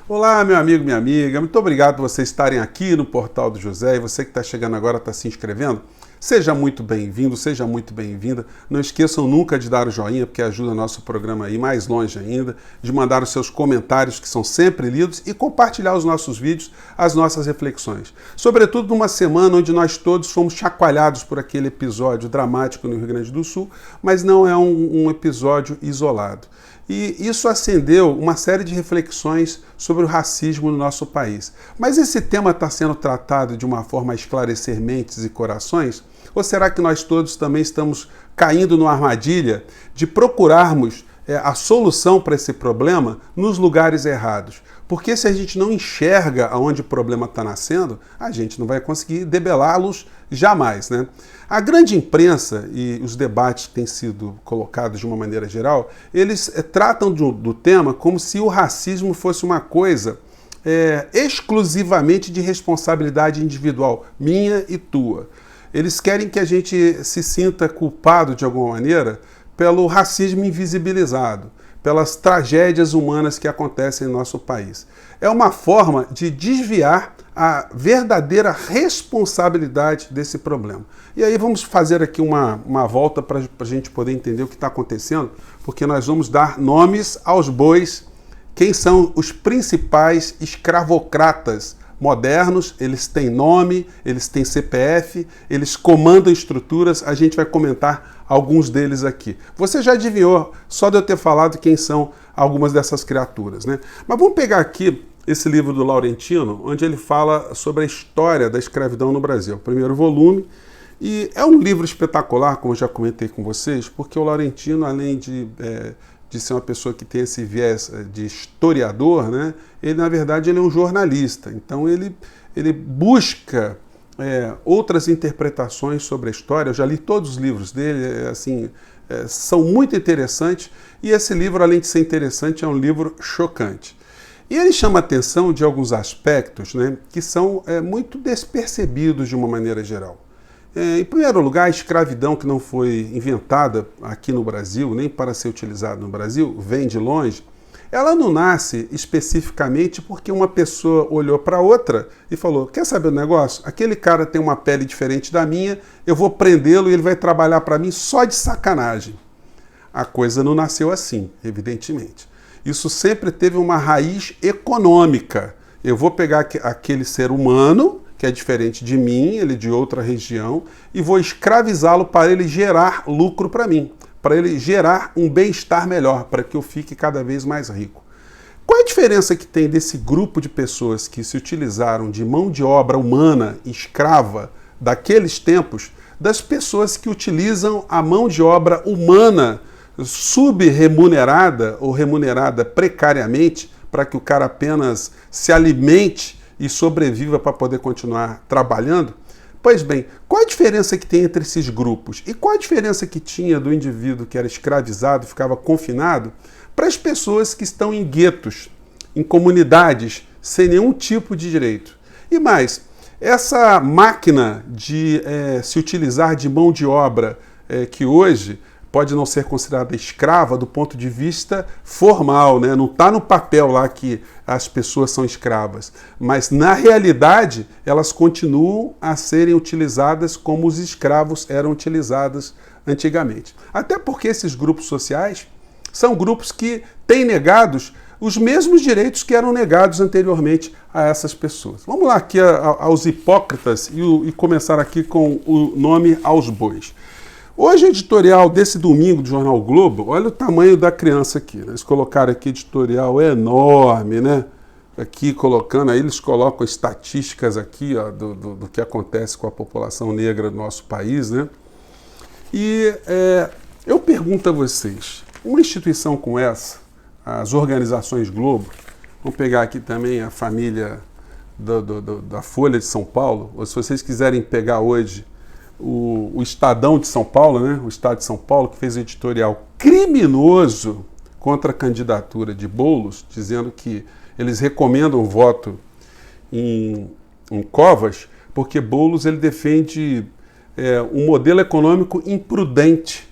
Olá, meu amigo, minha amiga. Muito obrigado por vocês estarem aqui no Portal do José e você que está chegando agora, está se inscrevendo. Seja muito bem-vindo, seja muito bem-vinda. Não esqueçam nunca de dar o joinha, porque ajuda o nosso programa a ir mais longe ainda, de mandar os seus comentários, que são sempre lidos, e compartilhar os nossos vídeos, as nossas reflexões. Sobretudo numa semana onde nós todos fomos chacoalhados por aquele episódio dramático no Rio Grande do Sul, mas não é um episódio isolado. E isso acendeu uma série de reflexões sobre o racismo no nosso país. Mas esse tema está sendo tratado de uma forma a esclarecer mentes e corações? Ou será que nós todos também estamos caindo numa armadilha de procurarmos a solução para esse problema nos lugares errados? Porque se a gente não enxerga aonde o problema está nascendo, a gente não vai conseguir debelá-los jamais, né? A grande imprensa e os debates que têm sido colocados de uma maneira geral, eles tratam do tema como se o racismo fosse uma coisa exclusivamente de responsabilidade individual, minha e tua. Eles querem que a gente se sinta culpado de alguma maneira pelo racismo invisibilizado, pelas tragédias humanas que acontecem em nosso país. É uma forma de desviar a verdadeira responsabilidade desse problema. E aí vamos fazer aqui uma volta para a gente poder entender o que está acontecendo, porque nós vamos dar nomes aos bois. Quem são os principais escravocratas modernos? Eles têm nome, eles têm CPF, eles comandam estruturas, a gente vai comentar alguns deles aqui. Você já adivinhou, só de eu ter falado quem são algumas dessas criaturas, né? Mas vamos pegar aqui esse livro do Laurentino, onde ele fala sobre a história da escravidão no Brasil. O primeiro volume. E é um livro espetacular, como eu já comentei com vocês, porque o Laurentino, além de ser uma pessoa que tem esse viés de historiador, né, ele, na verdade, ele é um jornalista. Então, ele busca outras interpretações sobre a história. Eu já li todos os livros dele, são muito interessantes. E esse livro, além de ser interessante, é um livro chocante. E ele chama a atenção de alguns aspectos, né, que são muito despercebidos de uma maneira geral. Em primeiro lugar, a escravidão, que não foi inventada aqui no Brasil, nem para ser utilizada no Brasil, vem de longe. Ela não nasce especificamente porque uma pessoa olhou para outra e falou: quer saber o negócio? Aquele cara tem uma pele diferente da minha, eu vou prendê-lo e ele vai trabalhar para mim só de sacanagem. A coisa não nasceu assim, evidentemente. Isso sempre teve uma raiz econômica. Eu vou pegar aquele ser humano, que é diferente de mim, ele é de outra região, e vou escravizá-lo para ele gerar lucro para mim, para ele gerar um bem-estar melhor, para que eu fique cada vez mais rico. Qual é a diferença que tem desse grupo de pessoas que se utilizaram de mão de obra humana, escrava, daqueles tempos, das pessoas que utilizam a mão de obra humana subremunerada ou remunerada precariamente para que o cara apenas se alimente e sobreviva para poder continuar trabalhando? Pois bem, qual a diferença que tem entre esses grupos? E qual a diferença que tinha do indivíduo que era escravizado, ficava confinado, para as pessoas que estão em guetos, em comunidades, sem nenhum tipo de direito? E mais, essa máquina de se utilizar de mão de obra que hoje pode não ser considerada escrava do ponto de vista formal, né? Não está no papel lá que as pessoas são escravas, mas na realidade elas continuam a serem utilizadas como os escravos eram utilizados antigamente. Até porque esses grupos sociais são grupos que têm negados os mesmos direitos que eram negados anteriormente a essas pessoas. Vamos lá aqui aos hipócritas e começar aqui com o nome aos bois. Hoje, o editorial desse domingo do Jornal Globo, olha o tamanho da criança aqui. Né? Eles colocaram aqui editorial enorme, né? Aqui colocando, aí eles colocam estatísticas aqui ó, do que acontece com a população negra do nosso país, né? E eu pergunto a vocês, uma instituição como essa, as organizações Globo, vamos pegar aqui também a família da Folha de São Paulo, ou se vocês quiserem pegar hoje o Estadão de São Paulo, né? O Estado de São Paulo, que fez um editorial criminoso contra a candidatura de Boulos, dizendo que eles recomendam o voto em Covas, porque Boulos ele defende um modelo econômico imprudente.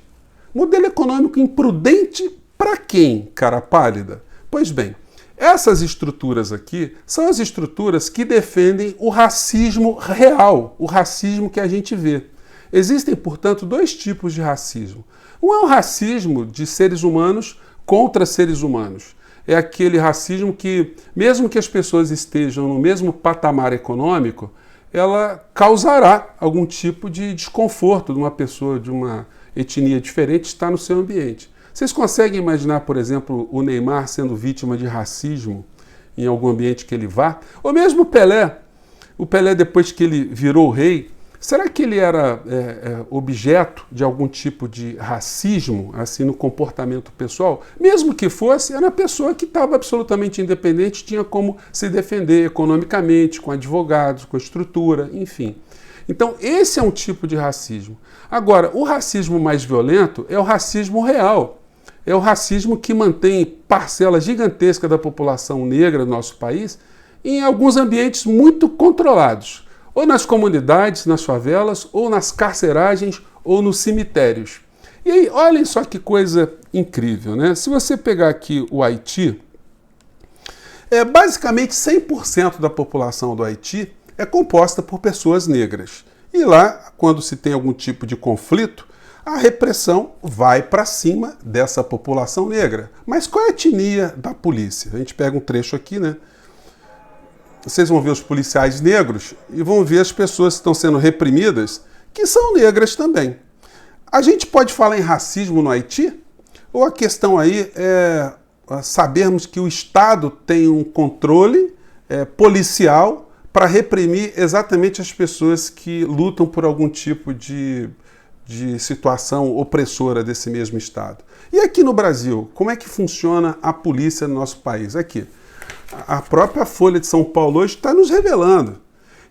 Modelo econômico imprudente para quem, cara pálida? Pois bem, Essas estruturas aqui são as estruturas que defendem o racismo real, o racismo que a gente vê. Existem, portanto, dois tipos de racismo. Um é o racismo de seres humanos contra seres humanos. É aquele racismo que, mesmo que as pessoas estejam no mesmo patamar econômico, ela causará algum tipo de desconforto de uma pessoa de uma etnia diferente estar no seu ambiente. Vocês conseguem imaginar, por exemplo, o Neymar sendo vítima de racismo em algum ambiente que ele vá? Ou mesmo o Pelé. O Pelé, depois que ele virou rei, será que ele era objeto de algum tipo de racismo, assim, no comportamento pessoal? Mesmo que fosse, era uma pessoa que estava absolutamente independente, tinha como se defender economicamente, com advogados, com estrutura, enfim. Então, esse é um tipo de racismo. Agora, o racismo mais violento é o racismo real. É o racismo que mantém parcela gigantesca da população negra do nosso país em alguns ambientes muito controlados. Ou nas comunidades, nas favelas, ou nas carceragens, ou nos cemitérios. E aí, olhem só que coisa incrível, né? Se você pegar aqui o Haiti, basicamente 100% da população do Haiti é composta por pessoas negras. E lá, quando se tem algum tipo de conflito, a repressão vai para cima dessa população negra. Mas qual é a etnia da polícia? A gente pega um trecho aqui, né? Vocês vão ver os policiais negros e vão ver as pessoas que estão sendo reprimidas, que são negras também. A gente pode falar em racismo no Haiti? Ou a questão aí é sabermos que o Estado tem um controle policial para reprimir exatamente as pessoas que lutam por algum tipo de situação opressora desse mesmo Estado. E aqui no Brasil, como é que funciona a polícia no nosso país? Aqui, a própria Folha de São Paulo hoje está nos revelando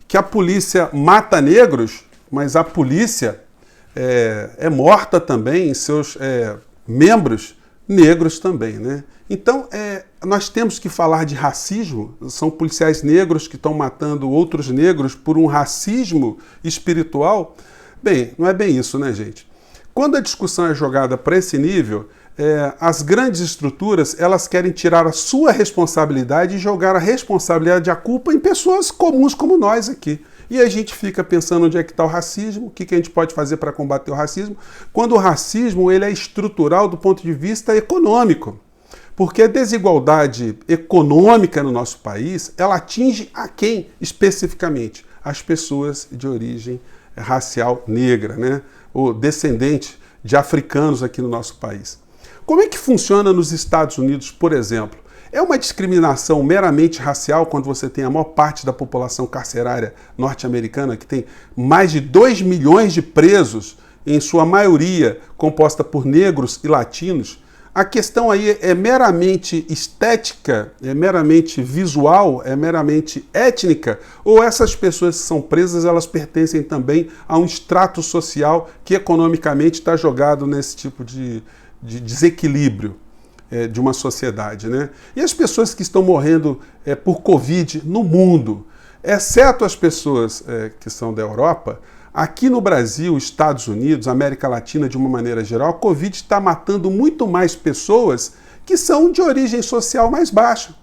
que a polícia mata negros, mas a polícia é morta também em seus membros negros também, né? Então, nós temos que falar de racismo. São policiais negros que estão matando outros negros por um racismo espiritual. Bem, não é bem isso, né, gente? Quando a discussão é jogada para esse nível, as grandes estruturas, elas querem tirar a sua responsabilidade e jogar a responsabilidade, a culpa em pessoas comuns como nós aqui. E a gente fica pensando onde é que está o racismo, o que a gente pode fazer para combater o racismo, quando o racismo ele é estrutural do ponto de vista econômico. Porque a desigualdade econômica no nosso país, ela atinge a quem especificamente? As pessoas de origem racial negra, né? Ou descendente de africanos aqui no nosso país. Como é que funciona nos Estados Unidos, por exemplo? É uma discriminação meramente racial quando você tem a maior parte da população carcerária norte-americana, que tem mais de 2 milhões de presos, em sua maioria composta por negros e latinos? A questão aí é meramente estética, é meramente visual, é meramente étnica? Ou essas pessoas que são presas, elas pertencem também a um extrato social que economicamente está jogado nesse tipo de desequilíbrio de uma sociedade, né? E as pessoas que estão morrendo por Covid no mundo, exceto as pessoas que são da Europa, aqui no Brasil, Estados Unidos, América Latina de uma maneira geral, a Covid está matando muito mais pessoas que são de origem social mais baixa.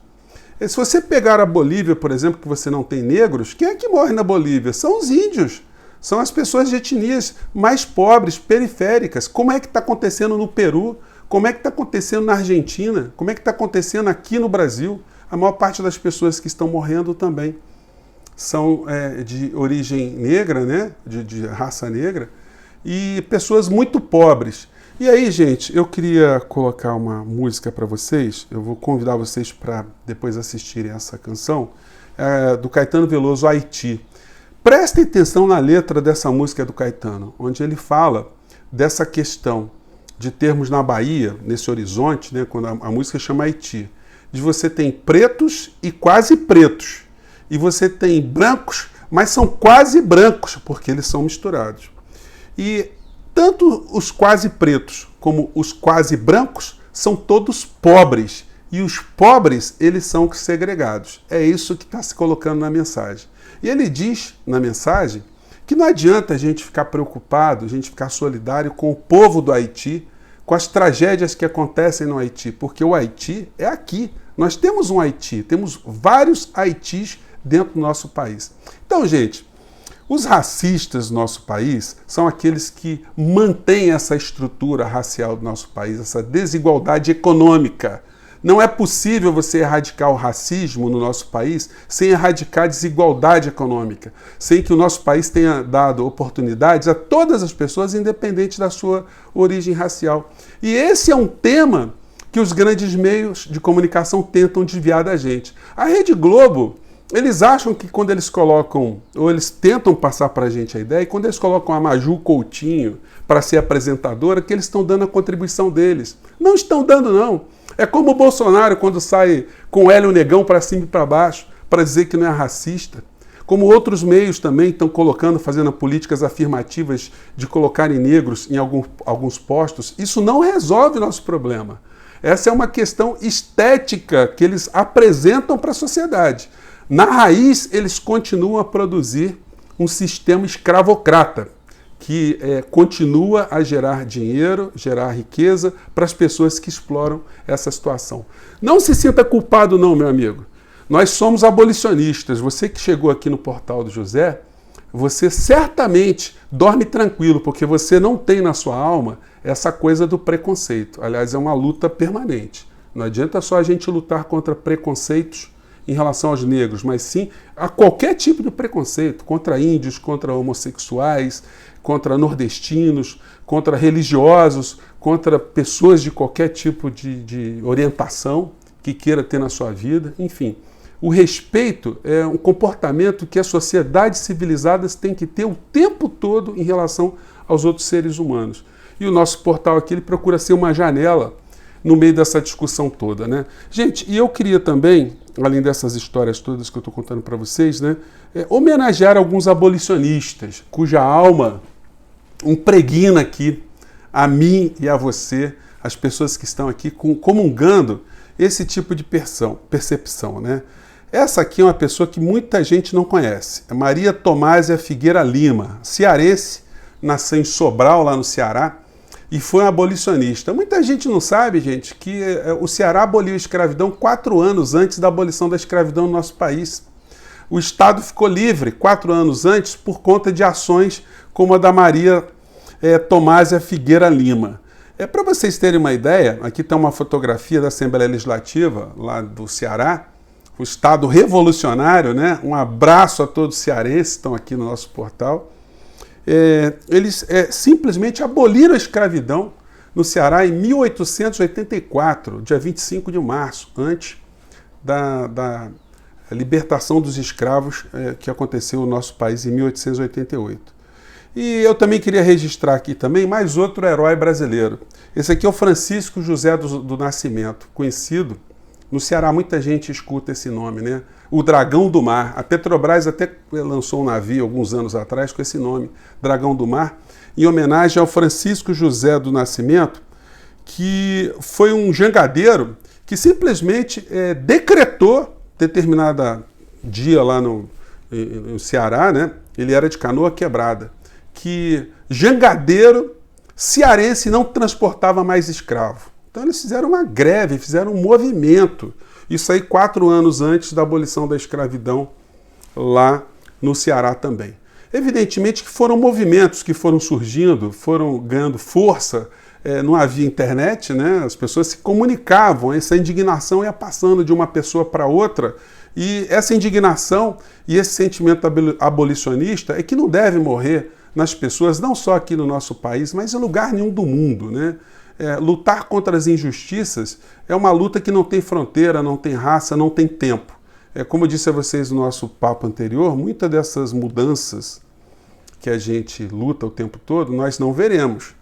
E se você pegar a Bolívia, por exemplo, que você não tem negros, quem é que morre na Bolívia? São os índios. São as pessoas de etnias mais pobres, periféricas. Como é que está acontecendo no Peru? Como é que está acontecendo na Argentina? Como é que está acontecendo aqui no Brasil? A maior parte das pessoas que estão morrendo também são de origem negra, né? de raça negra, e pessoas muito pobres. E aí, gente, eu queria colocar uma música para vocês. Eu vou convidar vocês para depois assistirem essa canção, do Caetano Veloso, Haiti. Prestem atenção na letra dessa música do Caetano, onde ele fala dessa questão de termos na Bahia, nesse horizonte, né, quando a música chama Haiti, de você tem pretos e quase pretos, e você tem brancos, mas são quase brancos, porque eles são misturados. E tanto os quase pretos como os quase brancos são todos pobres, e os pobres, eles são segregados. É isso que está se colocando na mensagem. E ele diz na mensagem que não adianta a gente ficar preocupado, a gente ficar solidário com o povo do Haiti, com as tragédias que acontecem no Haiti, porque o Haiti é aqui, Nós temos um Haiti, temos vários Haitis dentro do nosso país. Então, gente, os racistas do nosso país são aqueles que mantêm essa estrutura racial do nosso país, essa desigualdade econômica. Não é possível você erradicar o racismo no nosso país sem erradicar a desigualdade econômica, sem que o nosso país tenha dado oportunidades a todas as pessoas, independente da sua origem racial. E esse é um tema que os grandes meios de comunicação tentam desviar da gente. A Rede Globo, eles acham que quando eles colocam, ou eles tentam passar para a gente a ideia, e quando eles colocam a Maju Coutinho para ser apresentadora, que eles estão dando a contribuição deles. Não estão dando, não. É como o Bolsonaro quando sai com o Hélio Negão para cima e para baixo, para dizer que não é racista. Como outros meios também estão colocando, fazendo políticas afirmativas de colocarem negros em alguns postos. Isso não resolve o nosso problema. Essa é uma questão estética que eles apresentam para a sociedade. Na raiz, eles continuam a produzir um sistema escravocrata, que continua a gerar dinheiro, gerar riqueza para as pessoas que exploram essa situação. Não se sinta culpado não, meu amigo. Nós somos abolicionistas. Você que chegou aqui no Portal do José, você certamente dorme tranquilo, porque você não tem na sua alma essa coisa do preconceito. Aliás, é uma luta permanente. Não adianta só a gente lutar contra preconceitos em relação aos negros, mas sim a qualquer tipo de preconceito, contra índios, contra homossexuais, contra nordestinos, contra religiosos, contra pessoas de qualquer tipo de orientação que queira ter na sua vida, enfim. O respeito é um comportamento que as sociedades civilizadas têm que ter o tempo todo em relação aos outros seres humanos. E o nosso portal aqui ele procura ser uma janela no meio dessa discussão toda, né? Gente, e eu queria também, além dessas histórias todas que eu estou contando para vocês, né, homenagear alguns abolicionistas, cuja alma impregna aqui a mim e a você, as pessoas que estão aqui comungando esse tipo de percepção, né? Essa aqui é uma pessoa que muita gente não conhece. É Maria Tomásia Figueira Lima, cearense, nasceu em Sobral, lá no Ceará, e foi um abolicionista. Muita gente não sabe, gente, que o Ceará aboliu a escravidão 4 anos antes da abolição da escravidão no nosso país. O Estado ficou livre 4 anos antes por conta de ações como a da Maria Tomásia Figueira Lima. Para vocês terem uma ideia, aqui está uma fotografia da Assembleia Legislativa lá do Ceará, o Estado revolucionário, né? Um abraço a todos os cearenses que estão aqui no nosso portal. Eles simplesmente aboliram a escravidão no Ceará em 1884, dia 25 de março, antes da libertação dos escravos que aconteceu no nosso país em 1888. E eu também queria registrar aqui também mais outro herói brasileiro. Esse aqui é o Francisco José do Nascimento, conhecido. No Ceará muita gente escuta esse nome, né? O Dragão do Mar. A Petrobras até lançou um navio alguns anos atrás com esse nome, Dragão do Mar, em homenagem ao Francisco José do Nascimento, que foi um jangadeiro que simplesmente decretou determinado dia lá no Ceará, né? Ele era de Canoa Quebrada, que jangadeiro cearense não transportava mais escravo. Então eles fizeram uma greve, fizeram um movimento. Isso aí 4 anos antes da abolição da escravidão lá no Ceará também. Evidentemente que foram movimentos que foram surgindo, foram ganhando força, não havia internet, né? As pessoas se comunicavam, essa indignação ia passando de uma pessoa para outra, e essa indignação e esse sentimento abolicionista é que não deve morrer nas pessoas, não só aqui no nosso país, mas em lugar nenhum do mundo, né? Lutar contra as injustiças é uma luta que não tem fronteira, não tem raça, não tem tempo. Como eu disse a vocês no nosso papo anterior, muitas dessas mudanças que a gente luta o tempo todo, nós não veremos,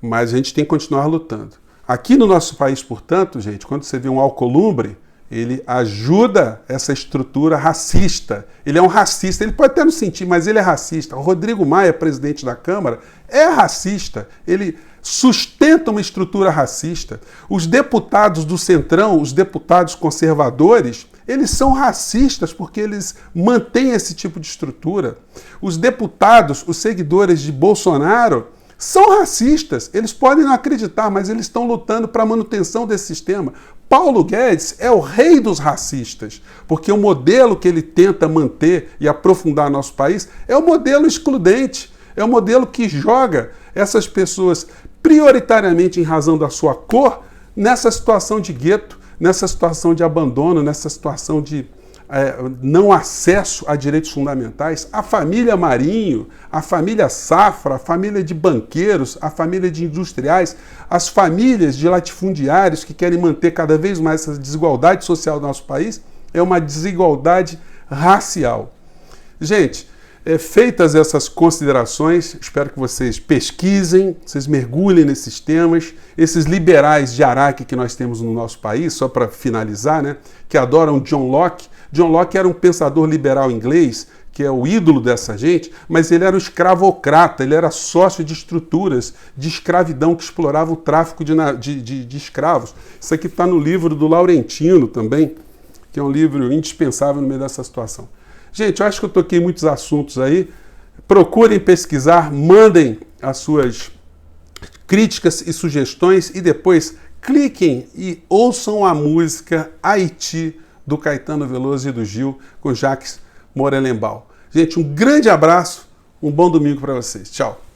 mas a gente tem que continuar lutando. Aqui no nosso país, portanto, gente, quando você vê um Alcolumbre, ele ajuda essa estrutura racista. Ele é um racista, ele pode até não sentir, mas ele é racista. O Rodrigo Maia, presidente da Câmara, é racista. Ele sustenta uma estrutura racista. Os deputados do Centrão, os deputados conservadores, eles são racistas porque eles mantêm esse tipo de estrutura. Os deputados, os seguidores de Bolsonaro, são racistas. Eles podem não acreditar, mas eles estão lutando para a manutenção desse sistema. Paulo Guedes é o rei dos racistas, porque o modelo que ele tenta manter e aprofundar no nosso país é o modelo excludente, é o modelo que joga essas pessoas prioritariamente em razão da sua cor nessa situação de gueto, nessa situação de abandono, nessa situação de não acesso a direitos fundamentais. A família Marinho, a família Safra, a família de banqueiros, a família de industriais, as famílias de latifundiários que querem manter cada vez mais essa desigualdade social do nosso país, é uma desigualdade racial. Gente, feitas essas considerações, espero que vocês pesquisem, vocês mergulhem nesses temas. Esses liberais de Araque que nós temos no nosso país, só para finalizar, né, que adoram John Locke. John Locke era um pensador liberal inglês, que é o ídolo dessa gente, mas ele era um escravocrata, ele era sócio de estruturas de escravidão que exploravam o tráfico de escravos. Isso aqui está no livro do Laurentino também, que é um livro indispensável no meio dessa situação. Gente, eu acho que eu toquei muitos assuntos aí. Procurem pesquisar, mandem as suas críticas e sugestões e depois cliquem e ouçam a música Haiti, do Caetano Veloso e do Gil, com Jacques Morelenbaum. Gente, um grande abraço, um bom domingo para vocês. Tchau.